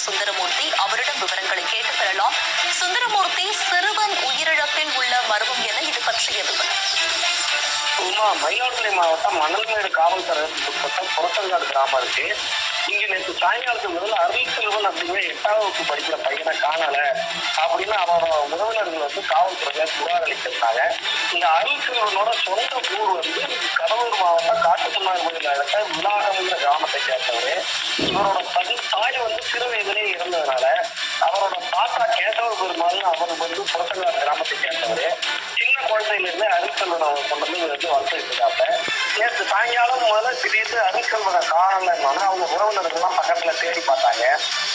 சுந்தரமூர்த்தி. அவரிடம் விவரங்களை கேட்டு பெறலாம். சுந்தரமூர்த்தி, சிறுவன் உயிரிழப்பில் உள்ள மர்மம் என இது பற்றிய விவரம். மயிலாடுதுறை மாவட்டம் மணல்மேடு காவல்துறைக்கு உட்பட்ட புறத்தங்காடு கிராமம் இருக்கு. இங்க நேற்று சாயங்காலத்துக்கு முதல்ல அருள் செல்வன் அப்படிங்கிற 8ஆம் வகுப்பு படிக்கிற பையனை காணல அப்படின்னு அவரோட உறவினர்கள் காவல்துறையில புகார் அளிச்சிருந்தாங்க. இந்த அருள் செல்வனோட சொந்த ஊர் கடலூர் மாவட்டம் காட்டுமன்னார் கோயில் அடுத்த விளாகம்ங்கிற கிராமத்தை சேர்ந்தவர். இவரோட தாய் சிறு வயதிலே இருந்ததுனால அவரோட தாத்தா கேசவ பெருமாள் அவர் புறத்தங்காடு கிராமத்தை சேர்ந்தவர். சின்ன குழந்தையிலிருந்து அருள் செல்வன் அவர் கொண்டு வளர்த்துட்டு இருக்காங்க. நேற்று சாயங்காலம் முதல்ல திடீர்னு அருள் செல்வனை காணலன்னு அவங்க உறவினர்கள்லாம் பக்கத்துல தேடி பார்த்தாங்க.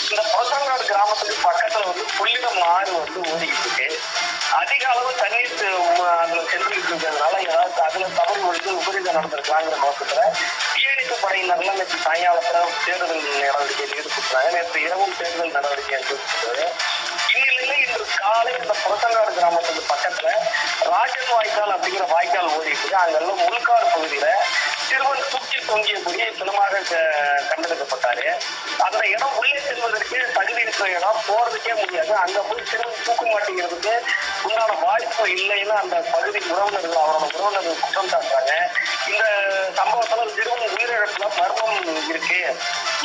இந்த புறத்தங்காடு கிராமத்துக்கு பக்கத்துல புள்ளிடம் ஆறு ஓடிக்கிட்டு இருக்கு. அதிக அளவு தண்ணீர் அதுல சென்றுகிட்டு இருக்கிறதுனால ஏதாவது அதுல தவறு விபரீதம் நடந்திருக்கலாங்கிற நோக்கத்துல தீயணைப்பு படையினர்லாம் நேற்று சாயங்காலத்துல தேடுதல் நடவடிக்கையில் ஈடுபட்டாங்க. நேற்று இரவும் தேடுதல் நடவடிக்கை ஈடுபட்டது. இந்நிலையில இன்று காலை இந்த புறத்தங்காடு கிராமத்துக்கு பக்கத்துல ராஜன் வாய்க்கால் அப்படிங்கிற வாய்க்கால் ஓடிட்டு அங்கெல்லாம் முள்காடு பகுதியில சிறுவன் தூக்கி தொங்கியபடி பிணமாக கண்டெடுக்கப்பட்டாரு. அந்த இடம் உள்ளே செல்வதற்கு தகுதி இருக்கிற இடம், போறதுக்கே முடியாது. அங்க போய் சிறுவன் தூக்க மாட்டேங்கிறதுக்கு உண்டான வாய்ப்பு இல்லைன்னு அந்த பகுதி அவரோட உறவினர்கள் குற்றம் சாட்டுறாங்க. இந்த சம்பவத்துல சிறுவன் உயிரிழப்புல மர்மம் இருக்கு.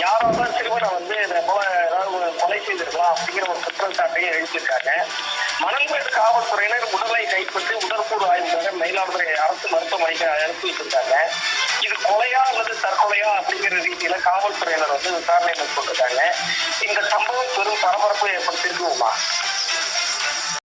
யாராவது சிறுவனை இதை போல ஏதாவது கொலை செய்திருக்கலாம் அப்படிங்கிற ஒரு குற்றச்சாட்டையும் எழுப்பியிருக்காங்க. மணல்மேடு காவல்துறையினர் உடலை கைப்பற்றி உடற்கூறு ஆய்வுக்காக மயிலாடுதுறை அரசு மருத்துவமனைக்கு அனுப்பி வச்சிருக்காங்க. இது கொலையா அல்லது தற்கொலையா அப்படிங்கிற ரீதியில காவல்துறையினர் விசாரணை மேற்கொண்டிருக்காங்க. இந்த சம்பவம் பெரும் பரபரப்பை ஏற்படுத்தியிருக்குமா?